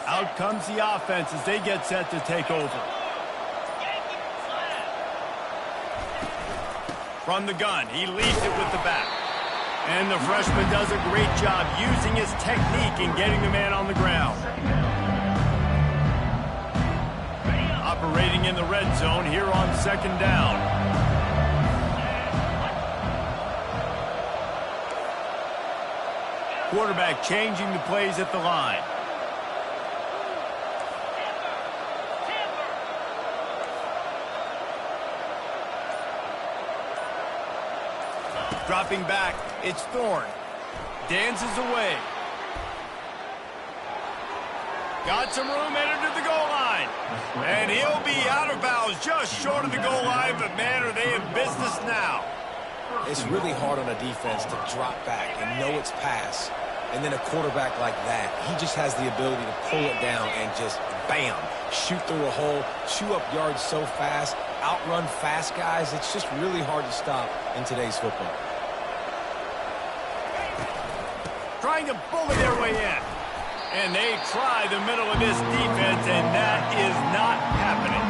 Out comes the offense as they get set to take over. From the gun, he leads it with the back. And the freshman does a great job using his technique and getting the man on the ground. Operating in the red zone here on second down. Quarterback changing the plays at the line. Dropping back, it's Thorne. Dances away. Got some room, entered to the goal line. And he'll be out of bounds just short of the goal line, but man, are they in business now. It's really hard on a defense to drop back and know it's pass. And then a quarterback like that, he just has the ability to pull it down and just, bam, shoot through a hole, chew up yards so fast, outrun fast guys. It's just really hard to stop in today's football. Trying to bully their way in. And they try the middle of this defense, and that is not happening.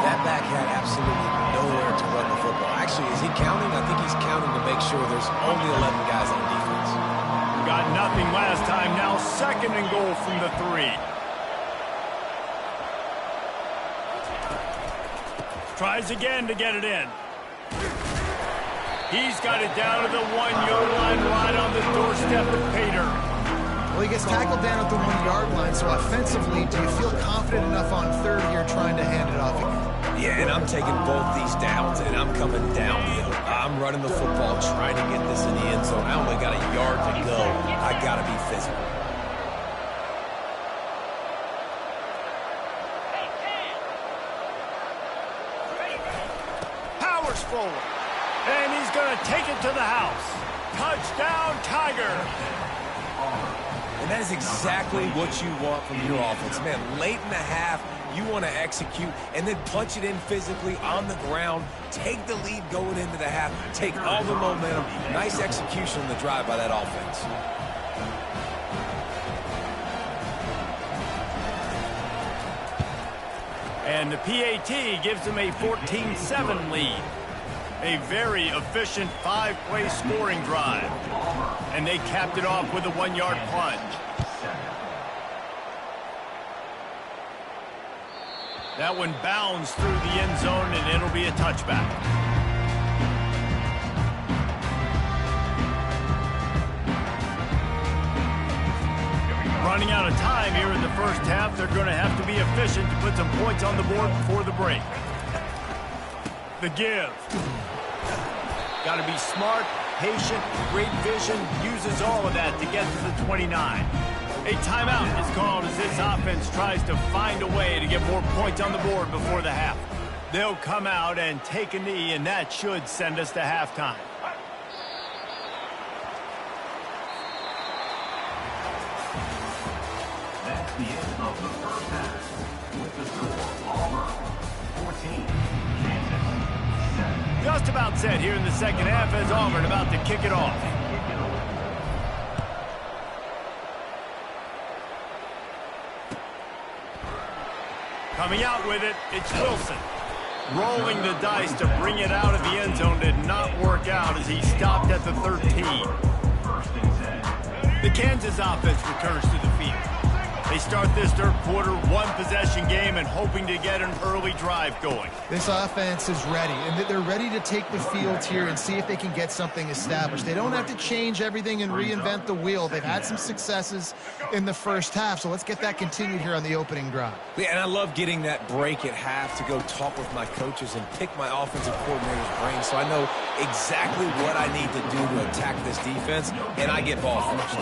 That back had absolutely nowhere to run the football. Actually, is he counting? I think he's counting to make sure there's only 11 guys on defense. Got nothing last time. Now second and goal from the 3. Tries again to get it in. He's got it down to the 1-yard line right on the doorstep of Pater. Well, he gets tackled down at the 1-yard line, so offensively, do you feel confident enough on third here trying to hand it off again? Yeah, and I'm taking both these downs, and I'm coming downhill. I'm running the football, trying to get this in the end zone. I only got a yard to go. I got to be physical. Powers forward. And he's going to take it to the house. Touchdown, Tiger. And that is exactly what you want from your offense. Man, late in the half, you want to execute and then punch it in physically on the ground, take the lead going into the half, take all the momentum. Nice execution on the drive by that offense. And the PAT gives them a 14-7 lead. A very efficient 5-play scoring drive. And they capped it off with a 1-yard plunge. That one bounds through the end zone, and it'll be a touchback. Running out of time here in the first half, they're going to have to be efficient to put some points on the board before the break. The give. Got to be smart, patient, great vision, uses all of that to get to the 29. A timeout is called as this offense tries to find a way to get more points on the board before the half. They'll come out and take a knee, and that should send us to halftime. That's the end of the first half. With the score, Auburn 14, Kansas 7. Just about set here in the second half as Auburn about to kick it off. Coming out with it, it's Wilson. Rolling the dice to bring it out of the end zone did not work out as he stopped at the 13. The Kansas offense returns to the field. They start this third quarter, one-possession game and hoping to get an early drive going. This offense is ready, and they're ready to take the field here and see if they can get something established. They don't have to change everything and reinvent the wheel. They've had some successes in the first half, so let's get that continued here on the opening drive. Yeah, and I love getting that break at half to go talk with my coaches and pick my offensive coordinator's brain so I know exactly what I need to do to attack this defense, and I get ball first.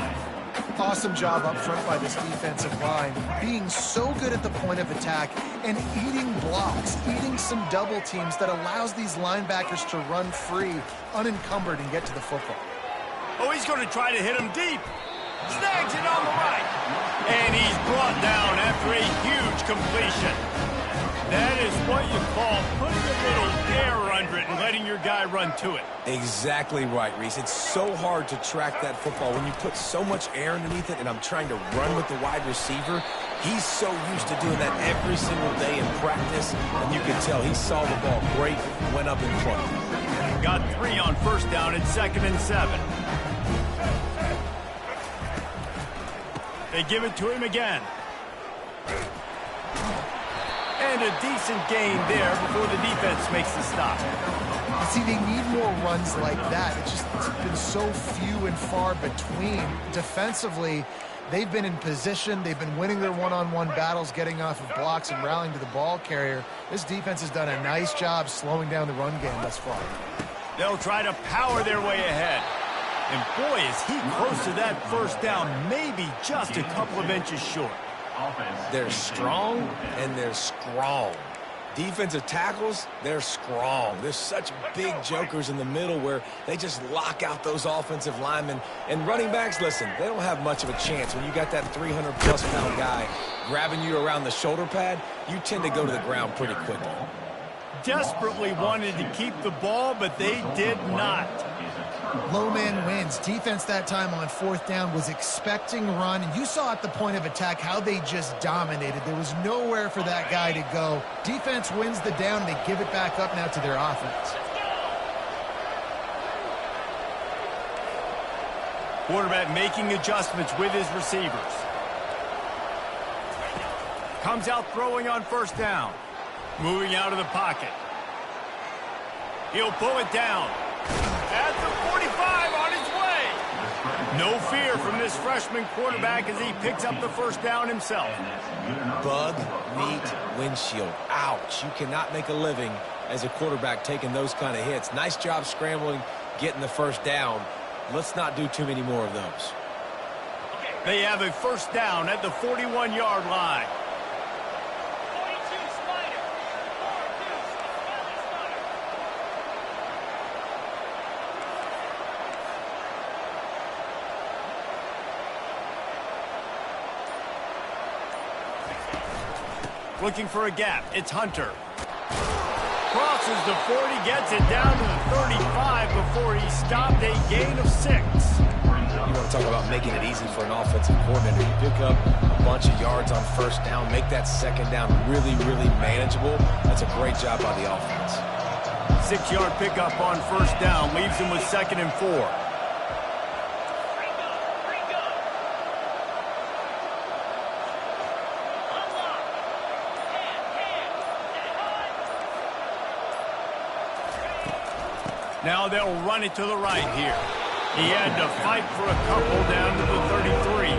Awesome job up front by this defensive line, being so good at the point of attack and eating blocks, eating some double teams that allows these linebackers to run free, unencumbered, and get to the football. Oh, he's going to try to hit him deep. Snags it on the right. And he's brought down after a huge completion. That is what you call putting a little air under it and letting your guy run to it. Exactly right, Reese. It's so hard to track that football when you put so much air underneath it, and I'm trying to run with the wide receiver. He's so used to doing that every single day in practice, and you can tell he saw the ball great, went up in front. Got 3 on first down and 2nd and 7. They give it to him again. And a decent gain there before the defense makes the stop. See, they need more runs like that. It's been so few and far between. Defensively, they've been in position. They've been winning their one-on-one battles, getting off of blocks and rallying to the ball carrier. This defense has done a nice job slowing down the run game thus far. They'll try to power their way ahead. And boy, is he close to that first down, maybe just a couple of inches short. They're strong and they're strong. Defensive tackles, they're strong. There's such big jokers in the middle where they just lock out those offensive linemen. And running backs, listen, they don't have much of a chance. When you got that 300-plus pound guy grabbing you around the shoulder pad, you tend to go to the ground pretty quickly. Desperately wanted to keep the ball, but they did not. Low man wins. Defense that time on 4th down was expecting run. And you saw at the point of attack how they just dominated. There was nowhere for that guy to go. Defense wins the down. They give it back up now to their offense. Quarterback making adjustments with his receivers. Comes out throwing on first down. Moving out of the pocket. He'll pull it down. At the 45 on his way. No fear from this freshman quarterback as he picks up the first down himself. Bug meat windshield. Ouch. You cannot make a living as a quarterback taking those kind of hits. Nice job scrambling, getting the first down. Let's not do too many more of those. They have a first down at the 41-yard line. Looking for a gap. It's Hunter. Crosses the 40, gets it down to the 35 before he stopped, a gain of 6. You want to talk about making it easy for an offensive coordinator. You pick up a bunch of yards on first down, make that second down really, really manageable. That's a great job by the offense. 6-yard pickup on first down leaves him with 2nd and 4. Now they'll run it to the right here. He had to fight for a couple down to the 33.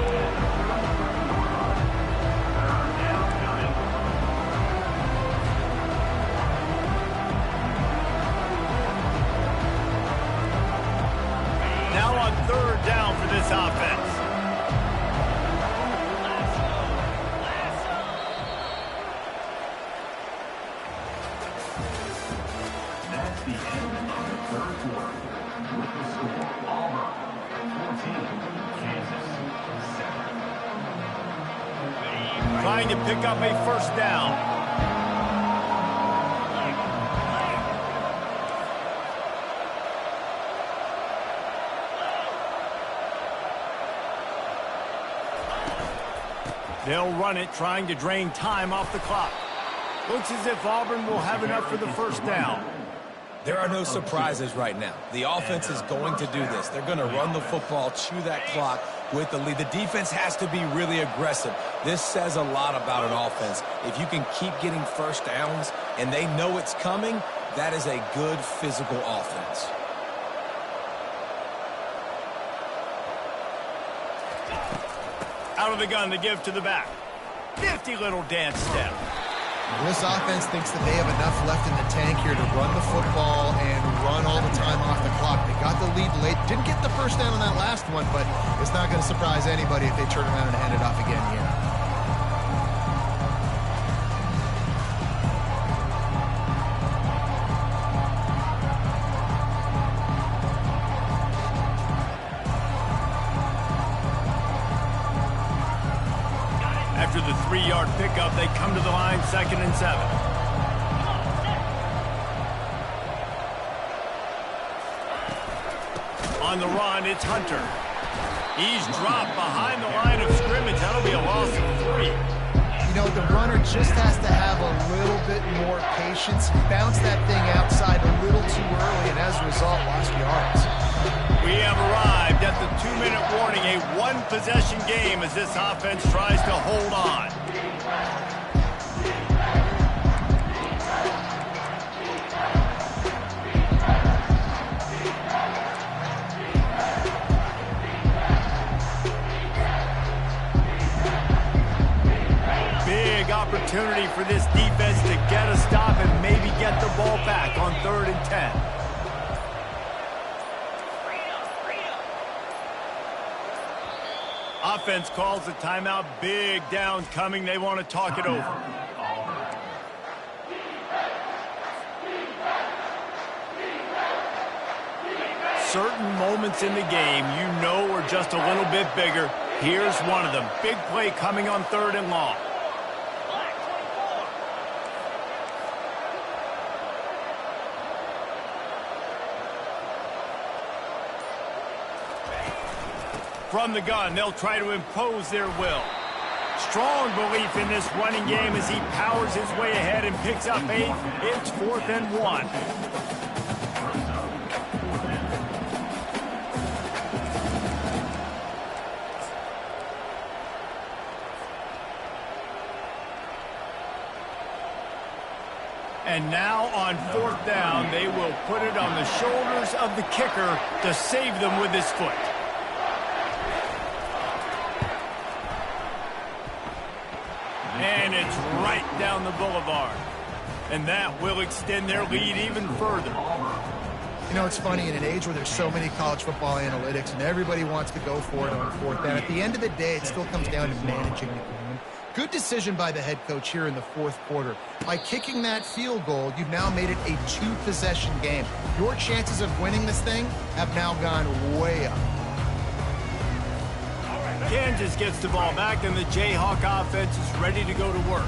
Now on 3rd down for this offense. That's the end of the 3rd quarter. With the score, Auburn 14, Kansas 7. Trying to pick up a first down. They'll run it, trying to drain time off the clock. Looks as if Auburn will have enough for the first down. There are no surprises right now. The offense is going to do this. They're going to run the football, chew that clock with the lead. The defense has to be really aggressive. This says a lot about an offense. If you can keep getting first downs and they know it's coming, that is a good physical offense. Out of the gun to give to the back. Nifty little dance step. This offense thinks that they have enough left in the tank here to run the football and run all the time off the clock. They got the lead late. Didn't get the first down on that last one, but it's not going to surprise anybody if they turn around and hand it off again here. After the 3-yard pickup, they come to the line 2nd and 7. On the run, it's Hunter. He's dropped behind the line of scrimmage. That'll be a loss of 3. You know, the runner just has to have a little bit more patience. Bounce that thing outside a little too early, and as a result, lost yards. We have arrived at the 2-minute warning, a one-possession game as this offense tries to hold on. Opportunity for this defense to get a stop and maybe get the ball back on 3rd and 10. Offense calls a timeout. Big down coming. They want to talk it over. Certain moments in the game you know are just a little bit bigger. Here's one of them. Big play coming on 3rd and long. From the gun, they'll try to impose their will. Strong belief in this running game as he powers his way ahead and picks up 8. It's 4th and 1. And now on 4th down, they will put it on the shoulders of the kicker to save them with his foot. And it's right down the boulevard. And that will extend their lead even further. You know, it's funny, in an age where there's so many college football analytics and everybody wants to go for it on 4th down, at the end of the day, it still comes down to managing the game. Good decision by the head coach here in the 4th quarter. By kicking that field goal, you've now made it a 2-possession game. Your chances of winning this thing have now gone way up. Kansas gets the ball back, and the Jayhawk offense is ready to go to work.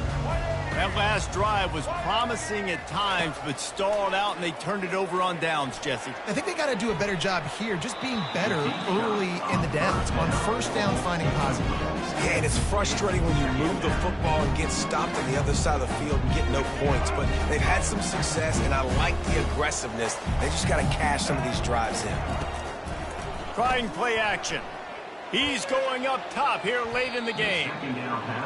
That last drive was promising at times, but stalled out, and they turned it over on downs, Jesse. I think they got to do a better job here, just being better early in the downs, on 1st down, finding positive plays. Yeah, and it's frustrating when you move the football and get stopped on the other side of the field and get no points, but they've had some success, and I like the aggressiveness. They just got to cash some of these drives in. Trying play action. He's going up top here late in the game.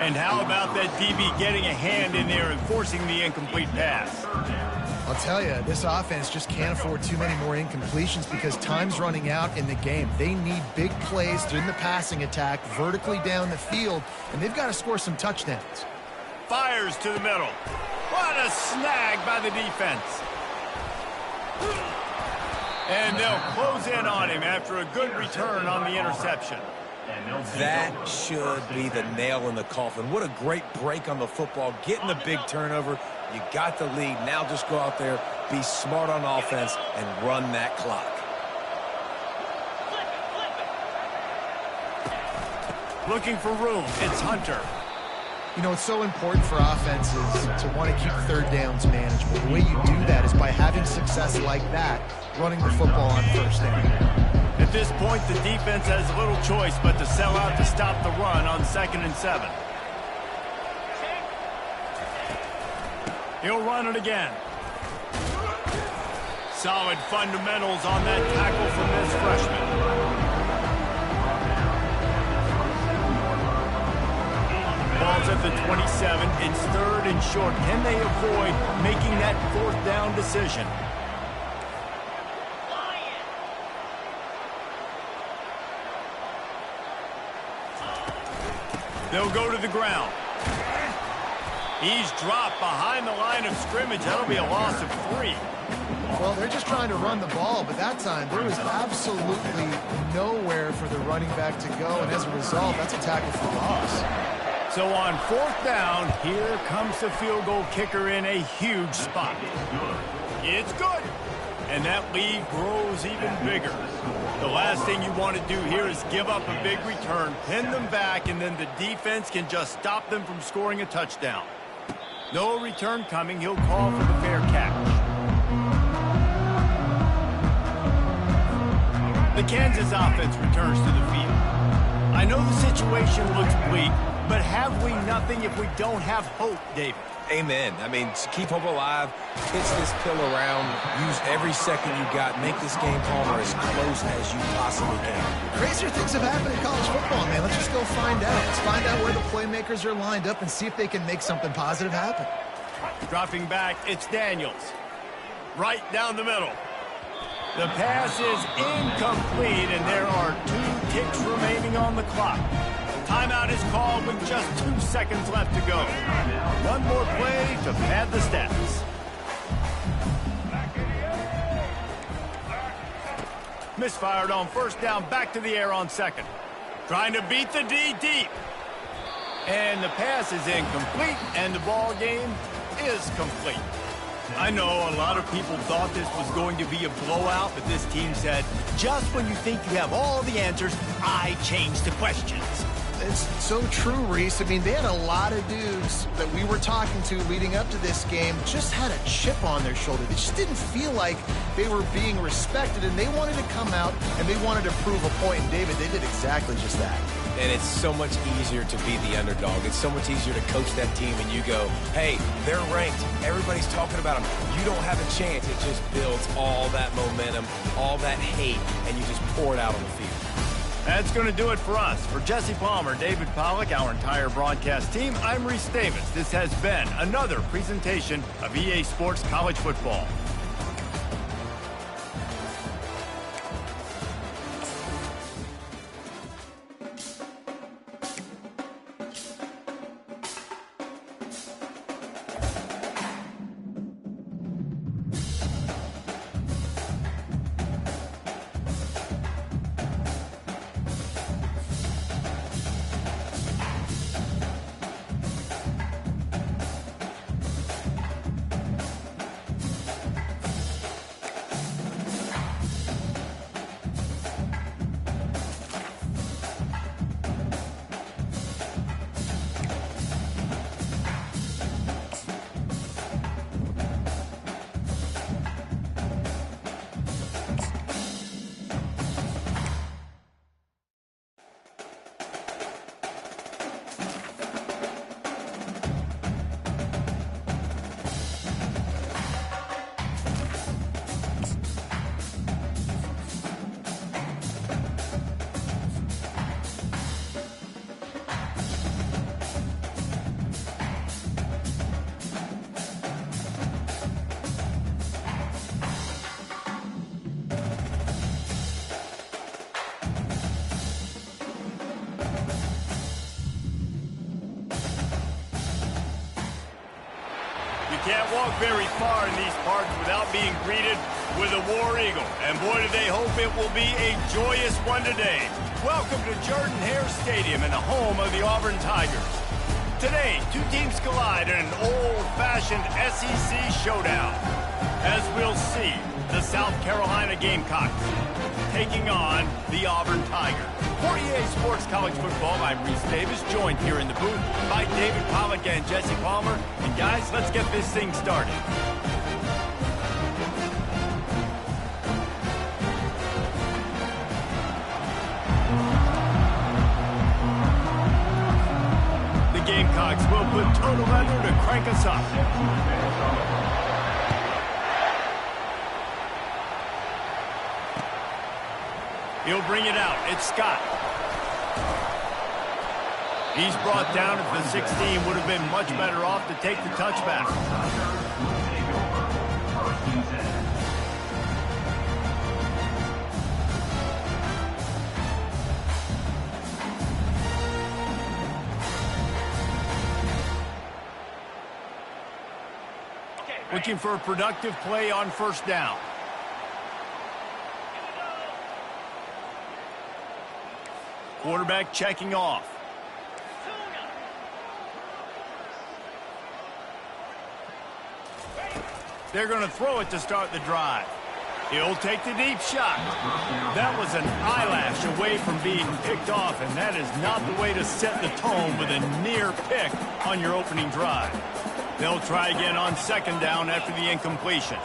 And how about that DB getting a hand in there and forcing the incomplete pass? I'll tell you, this offense just can't afford too many more incompletions because time's running out in the game. They need big plays in the passing attack, vertically down the field, and they've got to score some touchdowns. Fires to the middle. What a snag by the defense. And they'll close in on him after a good return on the interception. That should be the nail in the coffin. What a great break on the football. Getting the big turnover. You got the lead. Now just go out there, be smart on offense, and run that clock. Looking for room. It's Hunter. You know, it's so important for offenses to want to keep 3rd downs manageable. The way you do that is by having success like that, running the football on 1st down. At this point, the defense has little choice but to sell out to stop the run on 2nd and 7. He'll run it again. Solid fundamentals on that tackle from this freshman. Ball's at the 27. It's 3rd and short. Can they avoid making that 4th down decision? They'll go to the ground. He's dropped behind the line of scrimmage. That'll be a loss of 3. Well, they're just trying to run the ball, but that time there was absolutely nowhere for the running back to go, and as a result, that's a tackle for loss. So on 4th down, here comes the field goal kicker in a huge spot. It's good. And that lead grows even bigger. The last thing you want to do here is give up a big return, pin them back, and then the defense can just stop them from scoring a touchdown. No return coming. He'll call for the fair catch. The Kansas offense returns to the field. I know the situation looks bleak, but have we nothing if we don't have hope, David? Amen. I mean, to keep hope alive, pitch this pill around, use every second you got, make this game, Palmer, as close as you possibly can. Crazier things have happened in college football, man. Let's just go find out. Let's find out where the playmakers are lined up and see if they can make something positive happen. Dropping back, it's Daniels. Right down the middle. The pass is incomplete, and there are 2 ticks remaining on the clock. Timeout is called with just 2 seconds left to go. One more play to pad the stats. Misfired on first down, back to the air on second. Trying to beat the D deep. And the pass is incomplete, and the ball game is complete. I know a lot of people thought this was going to be a blowout, but this team said, just when you think you have all the answers, I change the questions. It's so true, Reese. I mean, they had a lot of dudes that we were talking to leading up to this game just had a chip on their shoulder. They just didn't feel like they were being respected, and they wanted to come out and they wanted to prove a point. And David, they did exactly just that. And it's so much easier to be the underdog. It's so much easier to coach that team and you go, hey, they're ranked. Everybody's talking about them. You don't have a chance. It just builds all that momentum, all that hate, and you just pour it out on the field. That's going to do it for us. For Jesse Palmer, David Pollack, our entire broadcast team, I'm Reese Davis. This has been another presentation of EA Sports College Football. You can't walk very far in these parts without being greeted with a War Eagle. And boy, do they hope it will be a joyous one today. Welcome to Jordan-Hare Stadium and the home of the Auburn Tigers. Today, 2 teams collide in an old-fashioned SEC showdown. As we'll see, the South Carolina Gamecocks taking on the Auburn Tigers. For EA Sports College Football, I'm Reese Davis, joined here in the booth by David Pollack and Jesse Palmer. And guys, let's get this thing started. The Gamecocks will put total leather to crank us up. He'll bring it out. It's Scott. He's brought down at the 16. Would have been much better off to take the touchback. Looking for a productive play on first down. Quarterback checking off. They're going to throw it to start the drive. He'll take the deep shot. That was an eyelash away from being picked off, and that is not the way to set the tone with a near pick on your opening drive. They'll try again on second down after the incompletion.